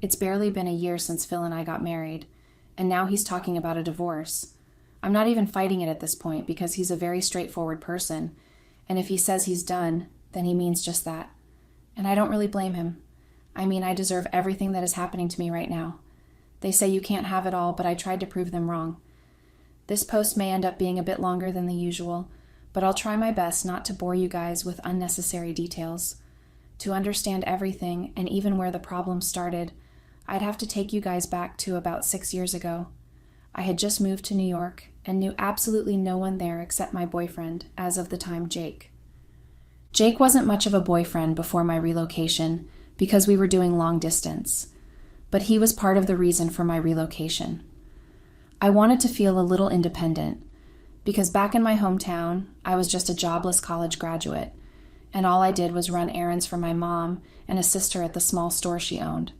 It's barely been a year since Phil and I got married, and now he's talking about a divorce. I'm not even fighting it at this point because he's a very straightforward person, and if he says he's done, then he means just that. And I don't really blame him. I mean, I deserve everything that is happening to me right now. They say you can't have it all, but I tried to prove them wrong. This post may end up being a bit longer than the usual, but I'll try my best not to bore you guys with unnecessary details. To understand everything, and even where the problem started, I'd have to take you guys back to about 6 years ago. I had just moved to New York and knew absolutely no one there except my boyfriend, as of the time Jake. Jake wasn't much of a boyfriend before my relocation because we were doing long distance, but he was part of the reason for my relocation. I wanted to feel a little independent because back in my hometown, I was just a jobless college graduate, and all I did was run errands for my mom and assist her at the small store she owned.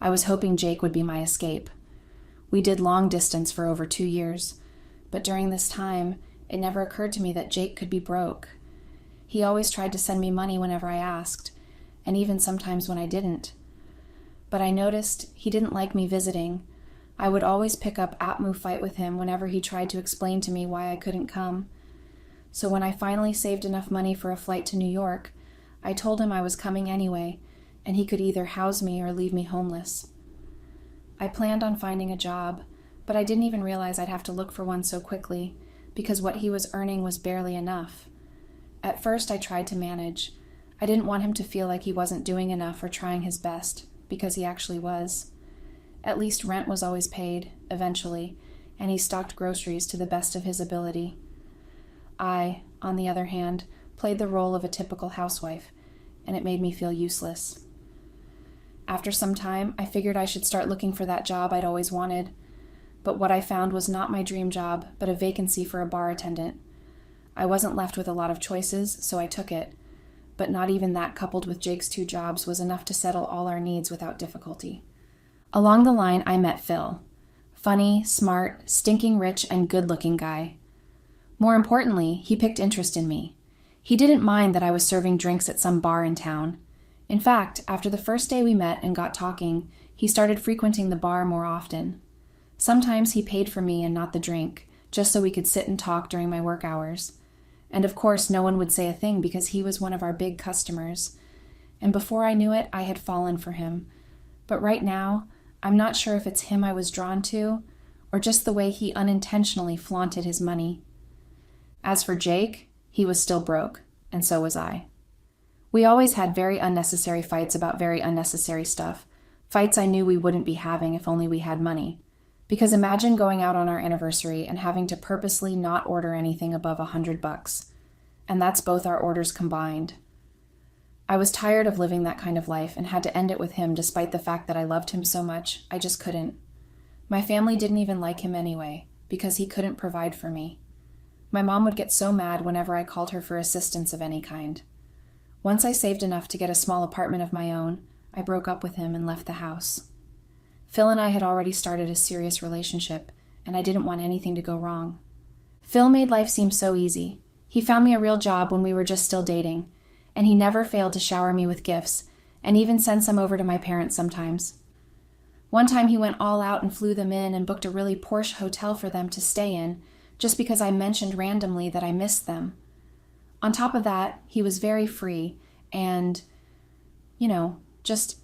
I was hoping Jake would be my escape. We did long distance for over 2 years, but during this time, it never occurred to me that Jake could be broke. He always tried to send me money whenever I asked, and even sometimes when I didn't. But I noticed he didn't like me visiting. I would always pick up at-move fight with him whenever he tried to explain to me why I couldn't come. So when I finally saved enough money for a flight to New York, I told him I was coming anyway, and he could either house me or leave me homeless. I planned on finding a job, but I didn't even realize I'd have to look for one so quickly, because what he was earning was barely enough. At first, I tried to manage. I didn't want him to feel like he wasn't doing enough or trying his best, because he actually was. At least rent was always paid, eventually, and he stocked groceries to the best of his ability. I, on the other hand, played the role of a typical housewife, and it made me feel useless. After some time, I figured I should start looking for that job I'd always wanted, but what I found was not my dream job, but a vacancy for a bar attendant. I wasn't left with a lot of choices, so I took it, but not even that coupled with Jake's 2 jobs was enough to settle all our needs without difficulty. Along the line, I met Phil. Funny, smart, stinking rich, and good-looking guy. More importantly, he picked interest in me. He didn't mind that I was serving drinks at some bar in town. In fact, after the first day we met and got talking, he started frequenting the bar more often. Sometimes he paid for me and not the drink, just so we could sit and talk during my work hours. And of course, no one would say a thing because he was one of our big customers. And before I knew it, I had fallen for him. But right now, I'm not sure if it's him I was drawn to, or just the way he unintentionally flaunted his money. As for Jake, he was still broke, and so was I. We always had very unnecessary fights about very unnecessary stuff, fights I knew we wouldn't be having if only we had money. Because imagine going out on our anniversary and having to purposely not order anything above $100, and that's both our orders combined. I was tired of living that kind of life and had to end it with him despite the fact that I loved him so much, I just couldn't. My family didn't even like him anyway, because he couldn't provide for me. My mom would get so mad whenever I called her for assistance of any kind. Once I saved enough to get a small apartment of my own, I broke up with him and left the house. Phil and I had already started a serious relationship, and I didn't want anything to go wrong. Phil made life seem so easy. He found me a real job when we were just still dating, and he never failed to shower me with gifts, and even send some over to my parents sometimes. One time he went all out and flew them in and booked a really posh hotel for them to stay in, just because I mentioned randomly that I missed them. On top of that, he was very free and, just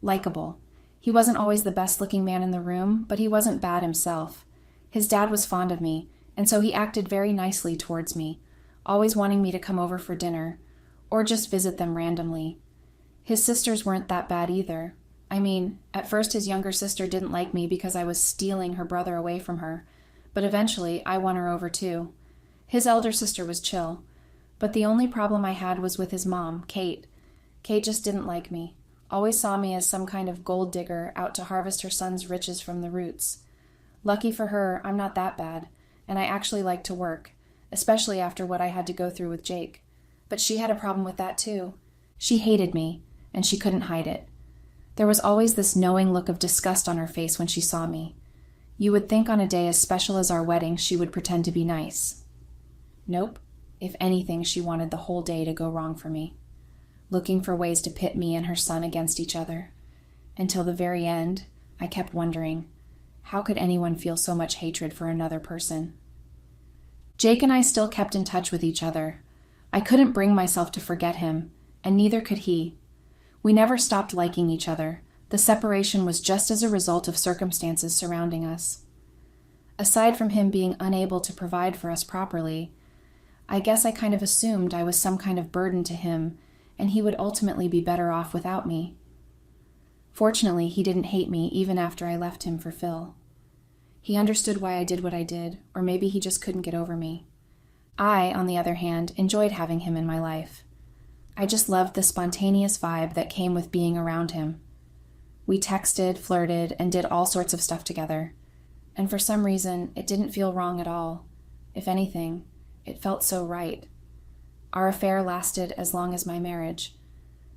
likable. He wasn't always the best-looking man in the room, but he wasn't bad himself. His dad was fond of me, and so he acted very nicely towards me, always wanting me to come over for dinner, or just visit them randomly. His sisters weren't that bad either. I mean, at first his younger sister didn't like me because I was stealing her brother away from her, but eventually I won her over too. His elder sister was chill, but the only problem I had was with his mom, Kate. Kate just didn't like me, always saw me as some kind of gold digger out to harvest her son's riches from the roots. Lucky for her, I'm not that bad, and I actually like to work, especially after what I had to go through with Jake. But she had a problem with that too. She hated me, and she couldn't hide it. There was always this knowing look of disgust on her face when she saw me. You would think on a day as special as our wedding she would pretend to be nice. Nope. If anything, she wanted the whole day to go wrong for me, looking for ways to pit me and her son against each other. Until the very end, I kept wondering, how could anyone feel so much hatred for another person? Jake and I still kept in touch with each other. I couldn't bring myself to forget him, and neither could he. We never stopped liking each other. The separation was just as a result of circumstances surrounding us. Aside from him being unable to provide for us properly, I guess I kind of assumed I was some kind of burden to him, and he would ultimately be better off without me. Fortunately, he didn't hate me even after I left him for Phil. He understood why I did what I did, or maybe he just couldn't get over me. I, on the other hand, enjoyed having him in my life. I just loved the spontaneous vibe that came with being around him. We texted, flirted, and did all sorts of stuff together. And for some reason, it didn't feel wrong at all. If anything, it felt so right. Our affair lasted as long as my marriage.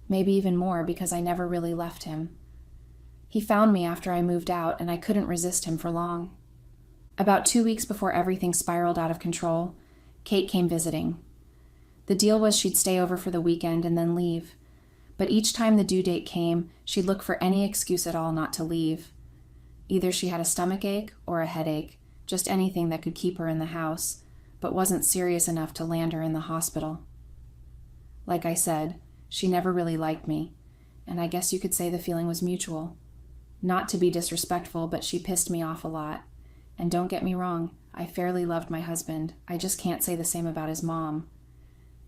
Maybe even more because I never really left him. He found me after I moved out, and I couldn't resist him for long. About 2 weeks before everything spiraled out of control, Kate came visiting. The deal was she'd stay over for the weekend and then leave. But each time the due date came, she'd look for any excuse at all not to leave. Either she had a stomachache or a headache, just anything that could keep her in the house, but wasn't serious enough to land her in the hospital. Like I said, she never really liked me, and I guess you could say the feeling was mutual. Not to be disrespectful, but she pissed me off a lot. And don't get me wrong, I fairly loved my husband. I just can't say the same about his mom.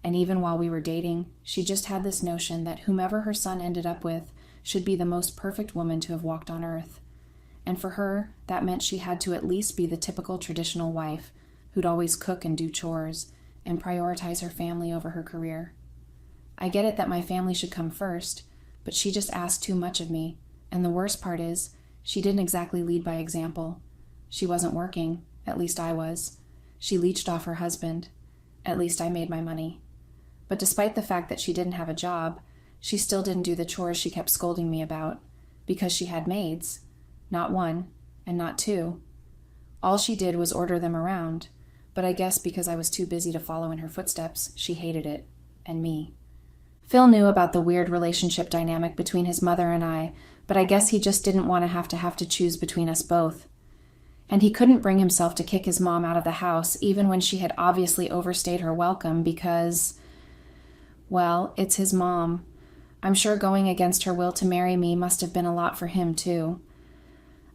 And even while we were dating, she just had this notion that whomever her son ended up with should be the most perfect woman to have walked on earth. And for her, that meant she had to at least be the typical traditional wife who'd always cook and do chores and prioritize her family over her career. I get it that my family should come first, but she just asked too much of me. And the worst part is, she didn't exactly lead by example. She wasn't working, at least I was. She leached off her husband. At least I made my money. But despite the fact that she didn't have a job, she still didn't do the chores she kept scolding me about, because she had maids. Not one, and not two. All she did was order them around, but I guess because I was too busy to follow in her footsteps, she hated it, and me. Phil knew about the weird relationship dynamic between his mother and I, but I guess he just didn't want to have to choose between us both. And he couldn't bring himself to kick his mom out of the house, even when she had obviously overstayed her welcome because, well, it's his mom. I'm sure going against her will to marry me must have been a lot for him, too.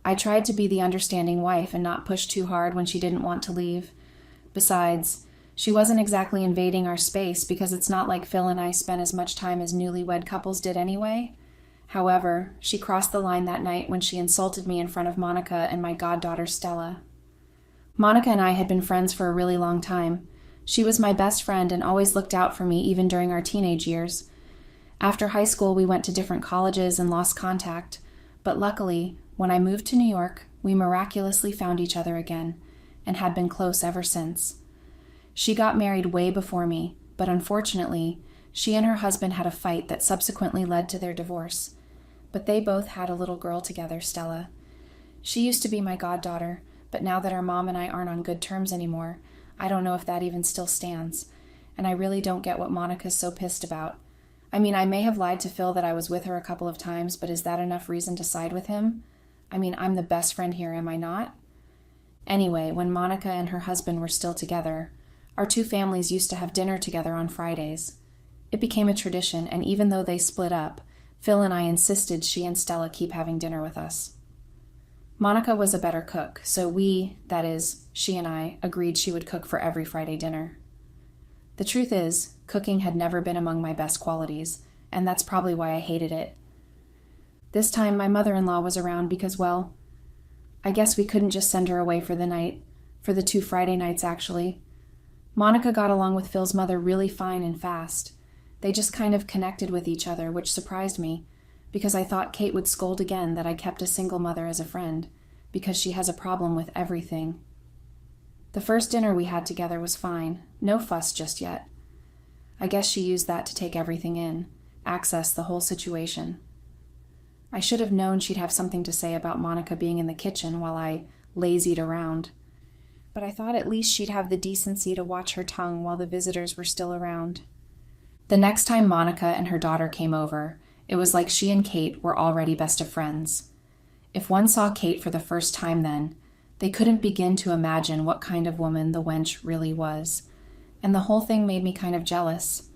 I tried to be the understanding wife and not push too hard when she didn't want to leave. Besides, she wasn't exactly invading our space because it's not like Phil and I spent as much time as newlywed couples did anyway. However, she crossed the line that night when she insulted me in front of Monica and my goddaughter Stella. Monica and I had been friends for a really long time. She was my best friend and always looked out for me even during our teenage years. After high school, we went to different colleges and lost contact, but luckily, when I moved to New York, we miraculously found each other again and had been close ever since. She got married way before me, but unfortunately, she and her husband had a fight that subsequently led to their divorce. But they both had a little girl together, Stella. She used to be my goddaughter, but now that our mom and I aren't on good terms anymore, I don't know if that even still stands. And I really don't get what Monica's so pissed about. I mean, I may have lied to Phil that I was with her a couple of times, but is that enough reason to side with him? I mean, I'm the best friend here, am I not? Anyway, when Monica and her husband were still together, our two families used to have dinner together on Fridays. It became a tradition, and even though they split up, Phil and I insisted she and Stella keep having dinner with us. Monica was a better cook, so we, that is, she and I, agreed she would cook for every Friday dinner. The truth is, cooking had never been among my best qualities, and that's probably why I hated it. This time my mother-in-law was around because, well, I guess we couldn't just send her away for the night, for the 2 Friday nights actually. Monica got along with Phil's mother really fine and fast. They just kind of connected with each other, which surprised me, because I thought Kate would scold again that I kept a single mother as a friend, because she has a problem with everything. The first dinner we had together was fine, no fuss just yet. I guess she used that to take everything in, access the whole situation. I should have known she'd have something to say about Monica being in the kitchen while I lazied around, but I thought at least she'd have the decency to watch her tongue while the visitors were still around. The next time Monica and her daughter came over, It was like she and Kate were already best of friends. If one saw Kate for the first time then, they couldn't begin to imagine what kind of woman the wench really was, and the whole thing made me kind of jealous.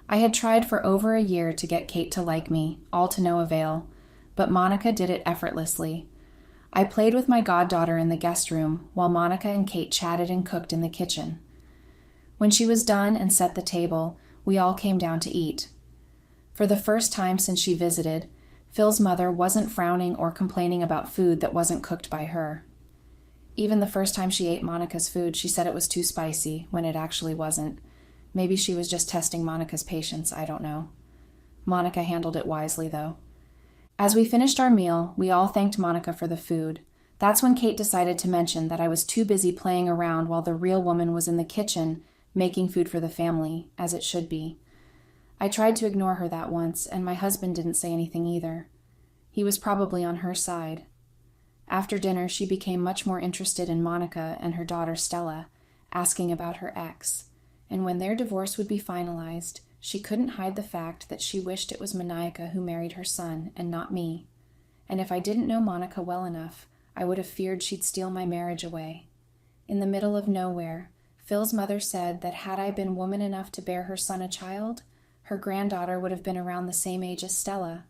I had tried for over a year to get Kate to like me, all to no avail, but Monica did it effortlessly. I played with my goddaughter in the guest room while Monica and Kate chatted and cooked in the kitchen. When she was done and set the table, we all came down to eat. For the first time since she visited, Phil's mother wasn't frowning or complaining about food that wasn't cooked by her. Even the first time she ate Monica's food, she said it was too spicy, when it actually wasn't. Maybe she was just testing Monica's patience, I don't know. Monica handled it wisely, though. As we finished our meal, we all thanked Monica for the food. That's when Kate decided to mention that I was too busy playing around while the real woman was in the kitchen making food for the family, as it should be. I tried to ignore her that once, and my husband didn't say anything either. He was probably on her side. After dinner, she became much more interested in Monica and her daughter Stella, asking about her ex. And when their divorce would be finalized, she couldn't hide the fact that she wished it was Maniaca who married her son and not me. And if I didn't know Monica well enough, I would have feared she'd steal my marriage away. In the middle of nowhere, Phil's mother said that had I been woman enough to bear her son a child, her granddaughter would have been around the same age as Stella.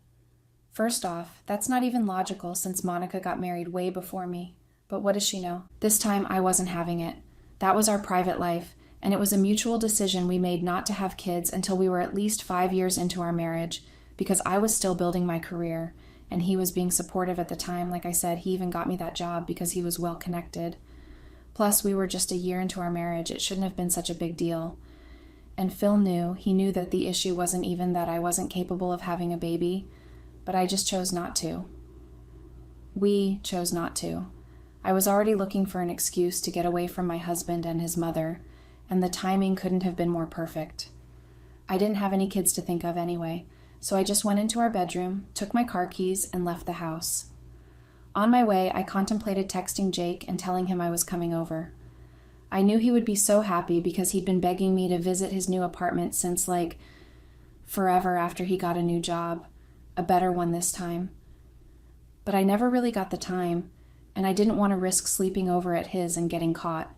First off, that's not even logical since Monica got married way before me. But what does she know? This time I wasn't having it. That was our private life, and it was a mutual decision we made not to have kids until we were at least 5 years into our marriage, because I was still building my career, and he was being supportive at the time. Like I said, he even got me that job because he was well connected. Plus, we were just a year into our marriage. It shouldn't have been such a big deal. And Phil knew. He knew that the issue wasn't even that I wasn't capable of having a baby, but I just chose not to. We chose not to. I was already looking for an excuse to get away from my husband and his mother, and the timing couldn't have been more perfect. I didn't have any kids to think of anyway, so I just went into our bedroom, took my car keys, and left the house. On my way, I contemplated texting Jake and telling him I was coming over. I knew he would be so happy because he'd been begging me to visit his new apartment since, forever after he got a new job. A better one this time. But I never really got the time, and I didn't want to risk sleeping over at his and getting caught.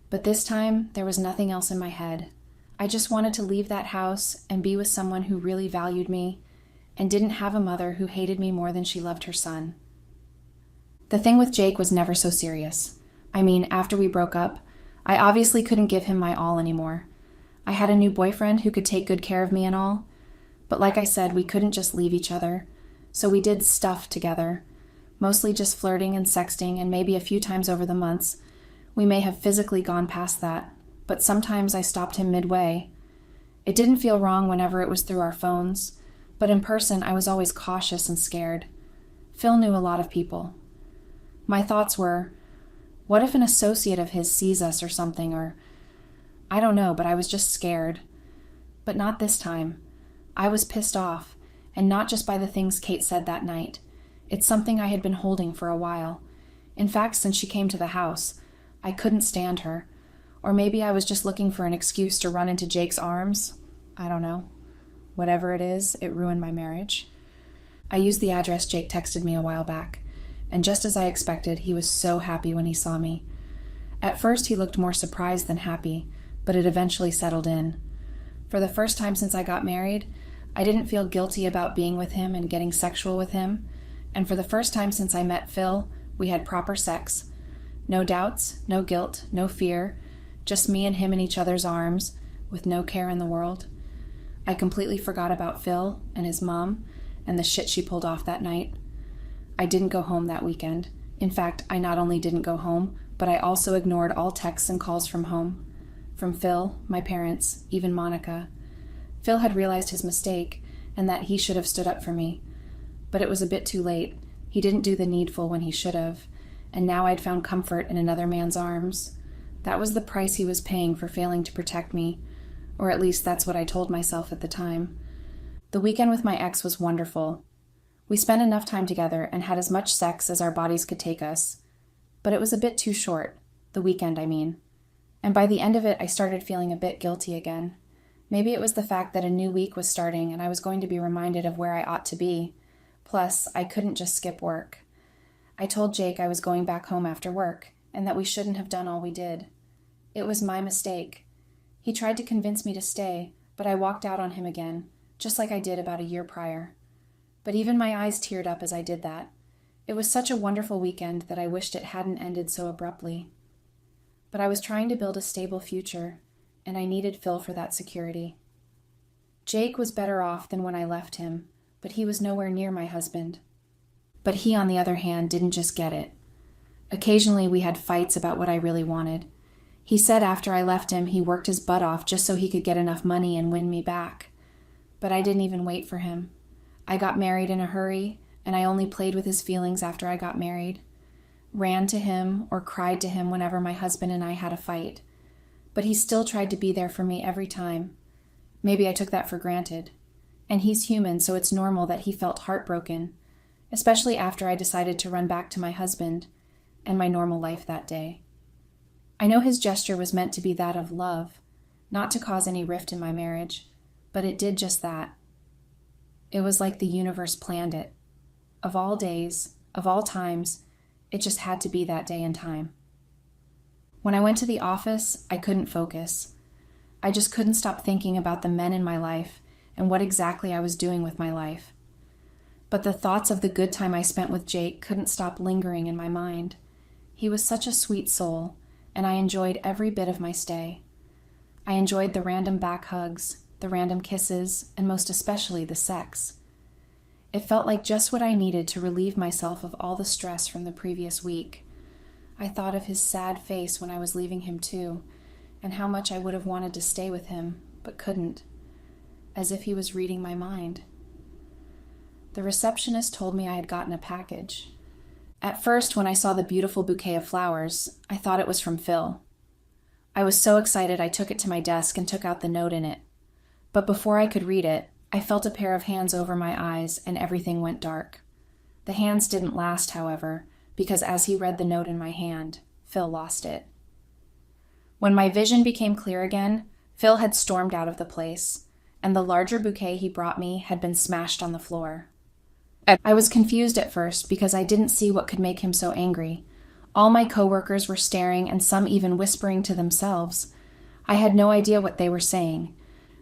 But this time, there was nothing else in my head. I just wanted to leave that house and be with someone who really valued me and didn't have a mother who hated me more than she loved her son. The thing with Jake was never so serious. I mean, after we broke up, I obviously couldn't give him my all anymore. I had a new boyfriend who could take good care of me and all, but like I said, we couldn't just leave each other, so we did stuff together, mostly just flirting and sexting, and maybe a few times over the months. We may have physically gone past that, but sometimes I stopped him midway. It didn't feel wrong whenever it was through our phones, but in person I was always cautious and scared. Phil knew a lot of people. My thoughts were, what if an associate of his sees us or something, or I don't know, but I was just scared. But not this time. I was pissed off, and not just by the things Kate said that night. It's something I had been holding for a while. In fact, since she came to the house, I couldn't stand her. Or maybe I was just looking for an excuse to run into Jake's arms. I don't know. Whatever it is, it ruined my marriage. I used the address Jake texted me a while back, and just as I expected, he was so happy when he saw me. At first, he looked more surprised than happy, but it eventually settled in. For the first time since I got married, I didn't feel guilty about being with him and getting sexual with him, and for the first time since I met Phil, we had proper sex. No doubts, no guilt, no fear, just me and him in each other's arms, with no care in the world. I completely forgot about Phil and his mom and the shit she pulled off that night. I didn't go home that weekend. In fact, I not only didn't go home, but I also ignored all texts and calls from home. From Phil, my parents, even Monica. Phil had realized his mistake, and that he should have stood up for me. But it was a bit too late. He didn't do the needful when he should have, and now I'd found comfort in another man's arms. That was the price he was paying for failing to protect me, or at least that's what I told myself at the time. The weekend with my ex was wonderful. We spent enough time together and had as much sex as our bodies could take us. But it was a bit too short, the weekend I mean. And by the end of it, I started feeling a bit guilty again. Maybe it was the fact that a new week was starting and I was going to be reminded of where I ought to be. Plus, I couldn't just skip work. I told Jake I was going back home after work and that we shouldn't have done all we did. It was my mistake. He tried to convince me to stay, but I walked out on him again, just like I did about a year prior. But even my eyes teared up as I did that. It was such a wonderful weekend that I wished it hadn't ended so abruptly. But I was trying to build a stable future, and I needed Phil for that security. Jake was better off than when I left him, but he was nowhere near my husband. But he, on the other hand, didn't just get it. Occasionally we had fights about what I really wanted. He said after I left him he worked his butt off just so he could get enough money and win me back. But I didn't even wait for him. I got married in a hurry, and I only played with his feelings after I got married. Ran to him or cried to him whenever my husband and I had a fight. But he still tried to be there for me every time. Maybe I took that for granted. And he's human, so it's normal that he felt heartbroken, especially after I decided to run back to my husband and my normal life that day. I know his gesture was meant to be that of love, not to cause any rift in my marriage, but it did just that. It was like the universe planned it. Of all days, of all times, it just had to be that day and time. When I went to the office, I couldn't focus. I just couldn't stop thinking about the men in my life and what exactly I was doing with my life. But the thoughts of the good time I spent with Jake couldn't stop lingering in my mind. He was such a sweet soul, and I enjoyed every bit of my stay. I enjoyed the random back hugs, the random kisses, and most especially the sex. It felt like just what I needed to relieve myself of all the stress from the previous week. I thought of his sad face when I was leaving him too, and how much I would have wanted to stay with him, but couldn't, as if he was reading my mind. The receptionist told me I had gotten a package. At first, when I saw the beautiful bouquet of flowers, I thought it was from Phil. I was so excited I took it to my desk and took out the note in it. But before I could read it, I felt a pair of hands over my eyes and everything went dark. The hands didn't last, however, because as he read the note in my hand, Phil lost it. When my vision became clear again, Phil had stormed out of the place, and the larger bouquet he brought me had been smashed on the floor. I was confused at first because I didn't see what could make him so angry. All my coworkers were staring and some even whispering to themselves. I had no idea what they were saying.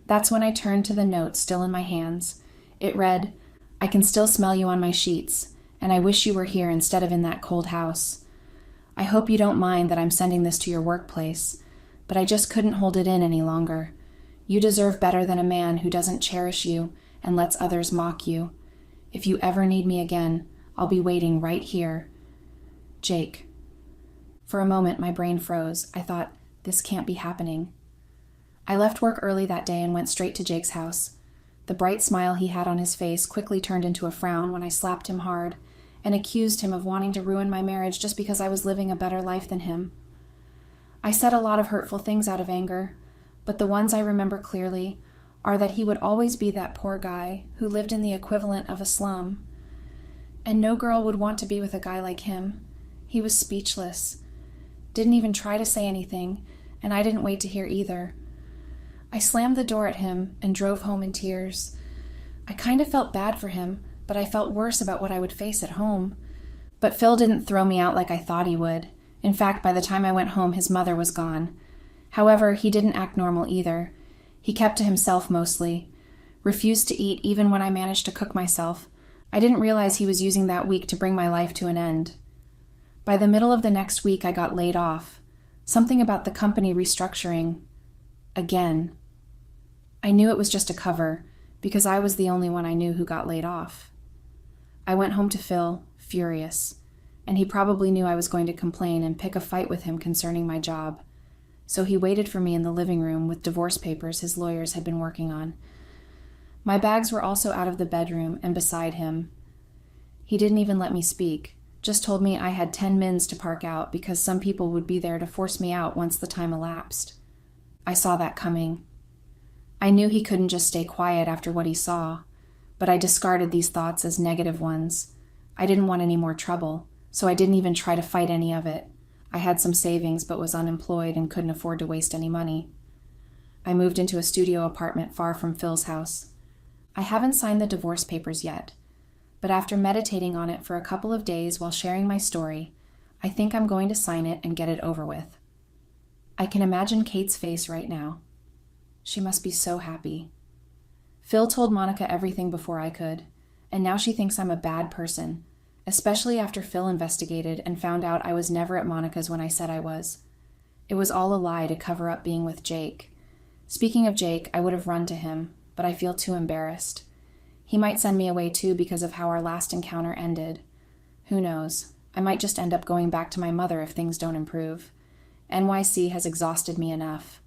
That's when I turned to the note still in my hands. It read, "I can still smell you on my sheets, and I wish you were here instead of in that cold house. I hope you don't mind that I'm sending this to your workplace, but I just couldn't hold it in any longer. You deserve better than a man who doesn't cherish you and lets others mock you. If you ever need me again, I'll be waiting right here. Jake." For a moment, my brain froze. I thought, this can't be happening. I left work early that day and went straight to Jake's house. The bright smile he had on his face quickly turned into a frown when I slapped him hard and accused him of wanting to ruin my marriage just because I was living a better life than him. I said a lot of hurtful things out of anger, but the ones I remember clearly are that he would always be that poor guy who lived in the equivalent of a slum. And no girl would want to be with a guy like him. He was speechless, didn't even try to say anything, and I didn't wait to hear either. I slammed the door at him and drove home in tears. I kind of felt bad for him, but I felt worse about what I would face at home. But Phil didn't throw me out like I thought he would. In fact, by the time I went home, his mother was gone. However, he didn't act normal either. He kept to himself mostly, refused to eat even when I managed to cook myself. I didn't realize he was using that week to bring my life to an end. By the middle of the next week, I got laid off. Something about the company restructuring. Again. I knew it was just a cover, because I was the only one I knew who got laid off. I went home to Phil, furious, and he probably knew I was going to complain and pick a fight with him concerning my job. So he waited for me in the living room with divorce papers his lawyers had been working on. My bags were also out of the bedroom and beside him. He didn't even let me speak, just told me I had 10 mins to park out because some people would be there to force me out once the time elapsed. I saw that coming. I knew he couldn't just stay quiet after what he saw, but I discarded these thoughts as negative ones. I didn't want any more trouble, so I didn't even try to fight any of it. I had some savings but was unemployed and couldn't afford to waste any money. I moved into a studio apartment far from Phil's house. I haven't signed the divorce papers yet, but after meditating on it for a couple of days while sharing my story, I think I'm going to sign it and get it over with. I can imagine Kate's face right now. She must be so happy. Phil told Monica everything before I could, and now she thinks I'm a bad person, especially after Phil investigated and found out I was never at Monica's when I said I was. It was all a lie to cover up being with Jake. Speaking of Jake, I would have run to him, but I feel too embarrassed. He might send me away too because of how our last encounter ended. Who knows? I might just end up going back to my mother if things don't improve. NYC has exhausted me enough.